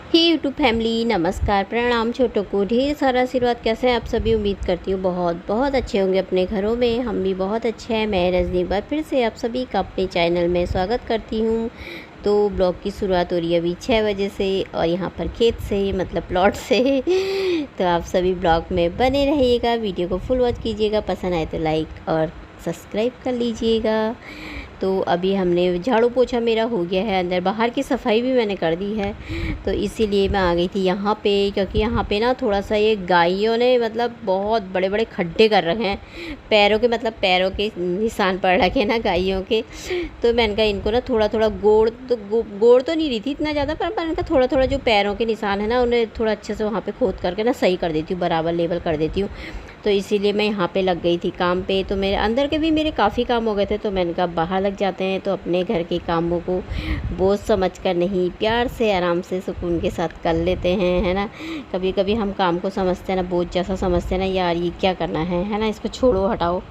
ही YouTube family, नमस्कार, प्रणाम। छोटों को ढेर सारा आशीर्वाद। कैसे हैं आप सभी? उम्मीद करती हूँ बहुत बहुत अच्छे होंगे अपने घरों में। हम भी बहुत अच्छे हैं। मैं रजनी एक बार फिर से आप सभी का अपने चैनल में स्वागत करती हूँ। तो ब्लॉग की शुरुआत हो रही है अभी 6 बजे से, और यहाँ पर खेत से मतलब प्लॉट से। तो आप सभी ब्लॉग में बने रहिएगा, वीडियो को फुल वॉच कीजिएगा, पसंद आए तो लाइक और सब्सक्राइब कर लीजिएगा। तो अभी हमने झाड़ू पोछा मेरा हो गया है, अंदर बाहर की सफाई भी मैंने कर दी है। तो इसीलिए मैं आ गई थी यहाँ पे, क्योंकि यहाँ पे ना थोड़ा सा ये गायों ने मतलब बहुत बड़े बड़े खड्डे कर रखे हैं पैरों के, मतलब पैरों के निशान पड़ रखे हैं ना गायों के। तो मैंने कहा इनको ना थोड़ा थोड़ा गोड़ तो नहीं रही थी इतना ज़्यादा, पर मैंने कहा थोड़ा थोड़ा जो पैरों के निशान है ना उन्हें थोड़ा अच्छे से वहाँ पे खोद करके ना सही कर देती हूँ, बराबर लेवल कर देती हूँ। तो इसीलिए मैं यहाँ पे लग गई थी काम पे। तो मेरे अंदर के भी मेरे काफ़ी काम हो गए थे, तो मैंने कहा बाहर लग जाते हैं। तो अपने घर के कामों को बोझ समझ कर नहीं, प्यार से आराम से सुकून के साथ कर लेते हैं, है ना। कभी कभी हम काम को समझते हैं ना बोझ जैसा समझते हैं ना, यार ये क्या करना है ना, इसको छोड़ो हटाओ।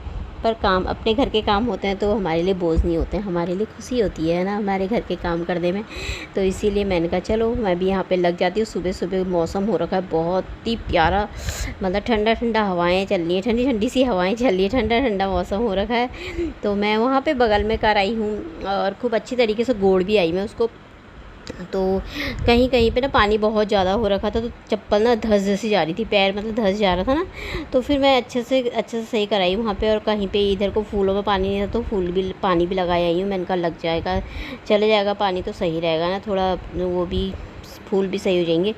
पर काम अपने घर के काम होते हैं तो हमारे लिए बोझ नहीं होते हैं, हमारे लिए खुशी होती है ना हमारे घर के काम करने में। तो इसीलिए मैंने कहा चलो मैं भी यहाँ पे लग जाती हूँ। सुबह सुबह मौसम हो रखा है बहुत ही प्यारा, मतलब ठंडा ठंडा हवाएं चल रही हैं, ठंडी ठंडी सी हवाएं चल रही है, ठंडा ठंडा मौसम हो रखा है। तो मैं वहाँ पे बगल में कर आई हूँ, और खूब अच्छी तरीके से गोड़ भी आई मैं उसको। तो कहीं कहीं पे ना पानी बहुत ज़्यादा हो रखा था, तो चप्पल ना धंस जैसी जा रही थी, पैर मतलब धंस जा रहा था ना। तो फिर मैं अच्छे से सही कराई वहाँ पे। और कहीं पे इधर को फूलों में पानी नहीं था, तो पानी भी लगाई आई हूँ। मैंने कहा लग जाएगा, चले जाएगा पानी तो सही रहेगा ना, थोड़ा वो भी फूल भी सही हो जाएंगे।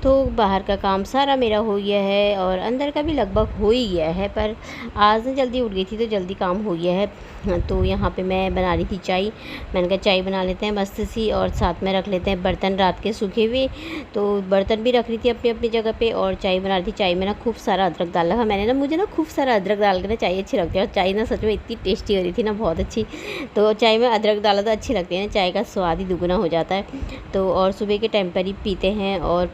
तो बाहर का काम सारा मेरा हो गया है, और अंदर का भी लगभग हो ही गया है। पर आज ना जल्दी उठ गई थी तो जल्दी काम हो गया है। तो यहाँ पे मैं बना रही थी चाय। मैंने कहा चाय बना लेते हैं मस्त सी, और साथ में रख लेते हैं बर्तन रात के सूखे हुए। तो बर्तन भी रख रही थी अपनी अपनी जगह पे, और चाय बना रही थी। चाय में ना खूब सारा अदरक डाला था मैंने ना, मुझे ना खूब सारा अदरक डाल कर ना चाय अच्छी लगती है। और चाय ना सच में इतनी टेस्टी हो रही थी ना, बहुत अच्छी। तो चाय में अदरक डाला तो अच्छी लगती है ना, चाय का स्वाद ही दुगुना हो जाता है। तो और सुबह के टाइम पर ही पीते हैं। और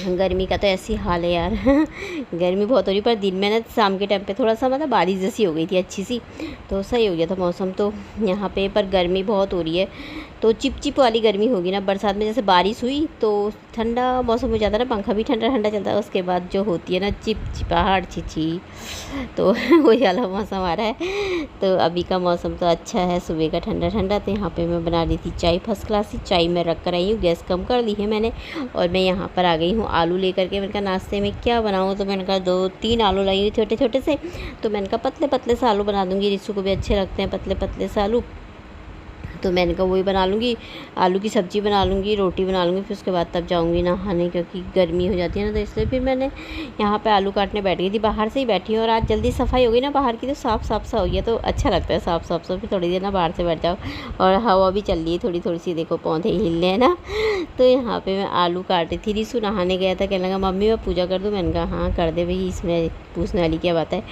गर्मी का तो ऐसी हाल है यार। गर्मी बहुत हो रही, पर दिन में ना शाम के टाइम पे थोड़ा सा मतलब बारिश जैसी हो गई थी अच्छी सी, तो सही हो गया था मौसम तो यहाँ पे। पर गर्मी बहुत हो रही है, तो चिप वाली गर्मी होगी ना। बरसात में जैसे बारिश हुई तो ठंडा मौसम हो जाता है ना, पंखा भी ठंडा ठंडा चलता है। उसके बाद जो होती है ना चिपचिपाहट छिछी, तो वही वाला मौसम आ रहा है। तो अभी का मौसम तो अच्छा है, सुबह का ठंडा ठंडा। तो यहाँ पे मैं बना रही थी चाय, फर्स्ट क्लास ही चाय मैं रख कर आई हूँ। गैस कम कर ली है मैंने, और मैं यहाँ पर आ गई हूँ आलू लेकर के। मैंने कहा नाश्ते में क्या बनाऊँ, तो मैंने कहा 2-3 आलू लाई हुई छोटे छोटे से। तो मैंने कहा पतले पतले से आलू बना दूँगी, रिसू को भी अच्छे लगते हैं पतले पतले से आलू। तो मैंने कहा वही बना लूँगी, आलू की सब्ज़ी बना लूँगी, रोटी बना लूँगी। फिर उसके बाद तब जाऊँगी नहाने, क्योंकि गर्मी हो जाती है ना। तो इसलिए फिर मैंने यहाँ पे आलू काटने बैठ गई थी, बाहर से ही बैठी हूँ। और आज जल्दी सफाई हो गई ना बाहर की, तो साफ़ साफ़ सा हो गया, तो अच्छा लगता है साफ़ साफ़ सा। फिर थोड़ी देर ना बाहर से बैठ जाओ, और हवा भी चल रही है थोड़ी थोड़ी सी, देखो पौधे हिल रहे हैं ना। तो यहाँ पर मैं आलू काट रही थी। रिसू नहाने गया था, कहने लगा मम्मी मैं पूजा कर दूँ। मैंने कहा हाँ कर दे भाई, इसमें पूछने वाली क्या बात है।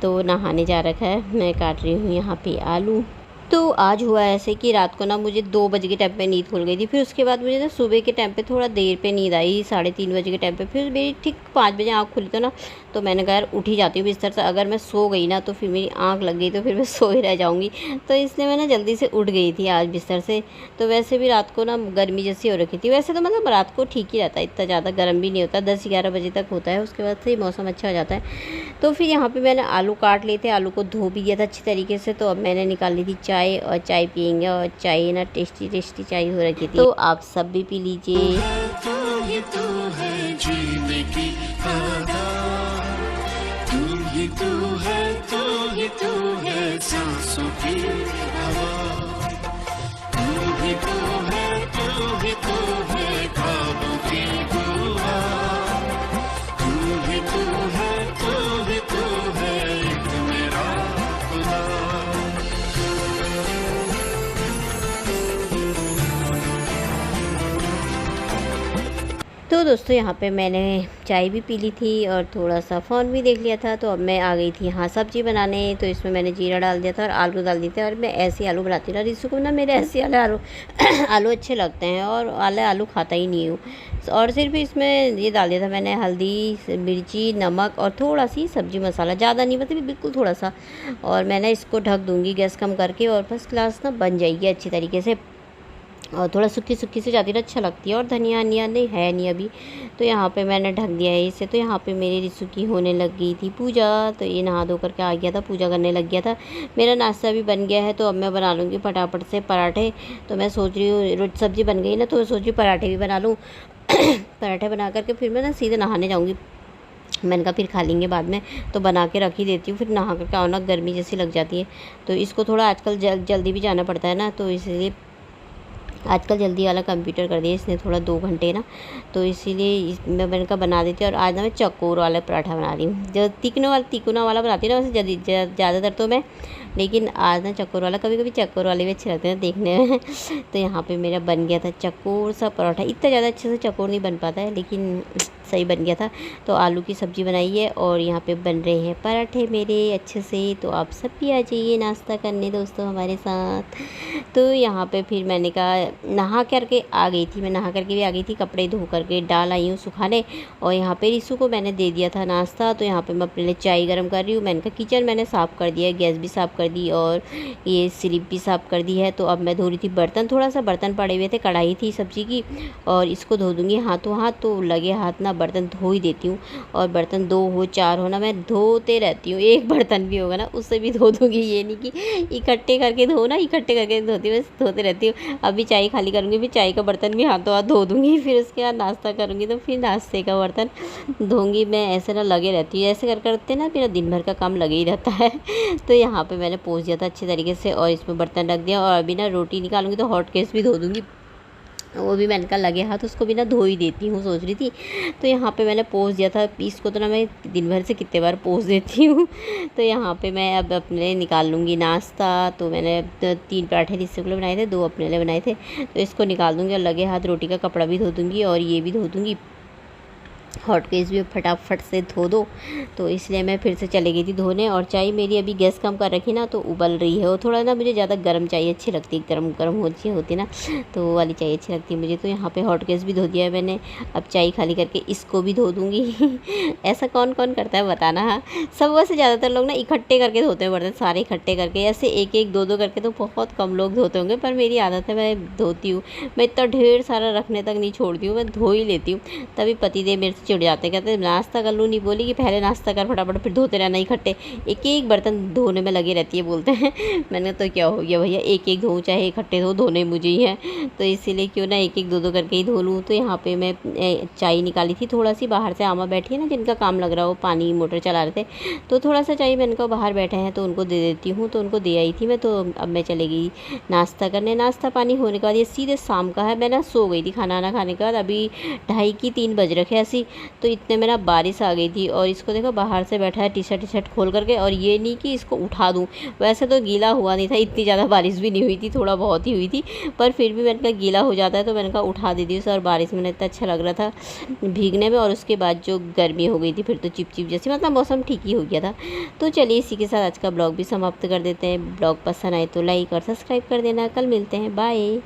तो नहाने जा रखा है, मैं काट रही हूँ यहाँ पे आलू। तो आज हुआ ऐसे कि रात को ना मुझे 2 बजे के टाइम पे नींद खुल गई थी। फिर उसके बाद मुझे ना सुबह के टाइम पे थोड़ा देर पे नींद आई, 3:30 बजे के टाइम पे। फिर मेरी ठीक 5 बजे आँख खुली, तो ना तो मैंने कहा यार उठ ही जाती हूँ बिस्तर से। अगर मैं सो गई ना तो फिर मेरी आँख लग गई तो फिर मैं सो ही रह जाऊँगी। तो इसलिए मैं ना जल्दी से उठ गई थी आज बिस्तर से। तो वैसे भी रात को ना गर्मी जैसी हो रखी थी। वैसे तो मतलब रात को ठीक ही रहता है, इतना ज़्यादा गर्म भी नहीं होता, 10-11 बजे तक होता है, उसके बाद से ही मौसम अच्छा हो जाता है। तो फिर यहाँ पे मैंने आलू काट लिए थे, आलू को धो भी दिया था अच्छी तरीके से। तो अब मैंने निकाल ली थी चाय, और चाय पियेंगे। और चाय ना टेस्टी टेस्टी चाय हो रखी थी, तो आप सब भी पी लीजिए। तो दोस्तों यहाँ पे मैंने चाय भी पी ली थी, और थोड़ा सा फ़ोन भी देख लिया था। तो अब मैं आ गई थी यहाँ सब्ज़ी बनाने। तो इसमें मैंने जीरा डाल दिया था और आलू डाल दिए थे। और मैं ऐसे आलू बनाती हूँ ना, रिसू को ना मेरे ऐसे वाले आलू आलू अच्छे लगते हैं, और वाले आलू खाता ही नहीं हूँ। और सिर्फ इसमें ये डाल दिया था मैंने, हल्दी, मिर्ची, नमक, और थोड़ा सी सब्ज़ी मसाला, ज़्यादा नहीं मतलब बिल्कुल थोड़ा सा। और मैं ना इसको ढक दूँगी गैस कम करके, और फर्स्ट क्लास ना बन जाएगी अच्छी तरीके से। और थोड़ा सूखी सूखी से जाती है अच्छा लगती है। और धनिया वनिया नहीं है नहीं अभी, तो यहाँ पे मैंने ढक दिया है इसे। तो यहाँ पे मेरी रिसु की होने लग गई थी पूजा, तो ये नहा धो करके आ गया था, पूजा करने लग गया था। मेरा नाश्ता भी बन गया है, तो अब मैं बना लूँगी फटाफट से पराठे। तो मैं सोच रही हूँ रोटी सब्ज़ी बन गई ना, तो सोच रही हूँ पराठे भी बना लूँ। पराठे बना करके फिर मैं ना सीधे नहाने जाऊँगी। मैंने कहा फिर खा लेंगे बाद में, तो बना के रख ही देती हूँ, फिर नहा करके आओ ना, गर्मी जैसी लग जाती है। तो इसको थोड़ा आजकल जल्दी भी जाना पड़ता है ना, तो इसलिए आजकल जल्दी वाला कंप्यूटर कर दिया इसने थोड़ा 2 घंटे ना, तो इसीलिए मैंने कहा बना देती हूँ। और आज ना मैं चकोर वाला पराठा बना रही हूँ, जो तिकोना वाला बनाती हूँ ना वैसे ज़्यादातर तो मैं, लेकिन आज ना चकोर वाला, कभी कभी चकोर वाले भी अच्छे लगते हैं देखने में। तो यहाँ पे मेरा बन गया था चकोर सा पराठा। इतना ज़्यादा अच्छे से चकोर नहीं बन पाता है, लेकिन सही बन गया था। तो आलू की सब्ज़ी बनाई है और यहाँ पे बन रहे हैं पराठे मेरे अच्छे से। तो आप सब भी आ जाइए नाश्ता करने दोस्तों हमारे साथ। तो यहाँ पे फिर मैंने कहा नहा करके आ गई थी, मैं नहा करके भी आ गई थी, कपड़े धो करके डाल आई हूँ सुखाने। और यहाँ पे रिसु को मैंने दे दिया था नाश्ता। तो यहाँ पे मैं अपने लिए चाय गर्म कर रही हूँ। मैंने कहा किचन मैंने साफ़ कर दिया है, गैस भी साफ़ कर दी और ये स्लिप भी साफ़ कर दी है। तो अब मैं धो रही थी बर्तन, थोड़ा सा बर्तन पड़े हुए थे, कढ़ाई थी सब्ज़ी की, और इसको धो दूँगी हाथों हाथ। तो लगे हाथ ना बर्तन धो ही देती हूँ। और बर्तन 2 हो 4 हो ना, मैं धोते रहती हूँ। एक बर्तन भी होगा ना उससे भी धो दूँगी, ये नहीं कि इकट्ठे करके धो ना, इकट्ठे करके धोती हूँ, बस धोते रहती हूँ। अभी चाय खाली करूँगी, फिर चाय का बर्तन भी हाथों हाथ धो दूँगी, फिर उसके बाद नाश्ता करूँगी, तो फिर नाश्ते का बर्तन धोंगी। मैं ऐसे ना लगे रहती हूँ, ऐसे करते ना मेरा दिन भर का काम लगे ही रहता है। तो यहाँ पे मैंने पोंछ दिया था अच्छे तरीके से और इसमें बर्तन रख दिया। और अभी ना रोटी निकालूंगी तो हॉट केस भी धो दूँगी, वो भी मैंने कहा लगे हाथ उसको भी ना धो ही देती हूँ सोच रही थी। तो यहाँ पे मैंने पोंछ दिया था, इसको तो ना मैं दिन भर से कितने बार पोंछ देती हूँ। तो यहाँ पे मैं अब अपने लिए निकाल लूँगी नाश्ता। तो मैंने 3 पराठे रिश्ते के लिए बनाए थे, 2 अपने लिए बनाए थे। तो इसको निकाल दूँगी और लगे हाथ रोटी का कपड़ा भी धो दूँगी और ये भी धो दूँगी। हॉट केस भी फटाफट से धो दो, तो इसलिए मैं फिर से चली गई थी धोने। और चाय मेरी अभी गैस कम कर रखी ना, तो उबल रही है। वो थोड़ा ना मुझे ज़्यादा गर्म चाहिए, अच्छी लगती है, गर्म गर्म होती ना, तो वो वाली चाय अच्छी लगती है मुझे। तो यहाँ पे हॉट केस भी धो दिया है मैंने। अब चाय खाली करके इसको भी धो दूँगी। ऐसा कौन कौन करता है बताना। हाँ, सब वैसे ज़्यादातर लोग ना इकट्ठे करके धोते हैं बर्तन, सारे इकट्ठे करके, ऐसे 1-1 2-2 करके तो बहुत कम लोग धोते होंगे, पर मेरी आदत है मैं धोती हूँ। मैं इतना ढेर सारा रखने तक नहीं छोड़ती हूँ, मैं धो ही लेती हूँ। तभी पतिदेव मेरे से चिढ़ जाते, कहते नाश्ता कर लूँ, नहीं बोली कि पहले नाश्ता कर फटाफट, फिर धोते रहना इकट्ठे, एक एक बर्तन धोने में लगी रहती है बोलते हैं। मैंने तो क्या हो गया भैया, एक एक धोऊँ चाहे इकट्ठे धो, धोने मुझे ही है, तो इसीलिए क्यों ना 1-1 2-2 करके ही धो लूँ। तो यहाँ पे मैं चाय निकाली थी थोड़ा सी, बाहर से आमा बैठी है ना जिनका काम लग रहा हो, पानी मोटर चला रहे थे, तो थोड़ा सा चाय मैंने कहा बाहर बैठे हैं तो उनको दे देती हूँ। तो उनको दे आई थी मैं। तो अब मैं चले गई नाश्ता करने। नाश्ता पानी होने के बाद ये सीधे शाम का है, मैं ना सो गई थी खाना वाना खाने के बाद, अभी 2:30 की 3 बज रखे ऐसी। तो इतने में ना बारिश आ गई थी और इसको देखो बाहर से बैठा है टी शर्ट खोल करके, और ये नहीं कि इसको उठा दूँ, वैसे तो गीला हुआ नहीं था, इतनी ज़्यादा बारिश भी नहीं हुई थी, थोड़ा बहुत ही हुई थी, पर फिर भी मैंने कहा गीला हो जाता है, तो मैंने कहा उठा देती हूँ। और बारिश में इतना अच्छा लग रहा था भीगने में। और उसके बाद जो गर्मी हो गई थी फिर तो चिपचिप जैसी, मतलब मौसम ठीक ही हो गया था। तो चलिए इसी के साथ आज का ब्लॉग भी समाप्त कर देते हैं। ब्लॉग पसंद आए तो लाइक और सब्सक्राइब कर देना। कल मिलते हैं, बाय।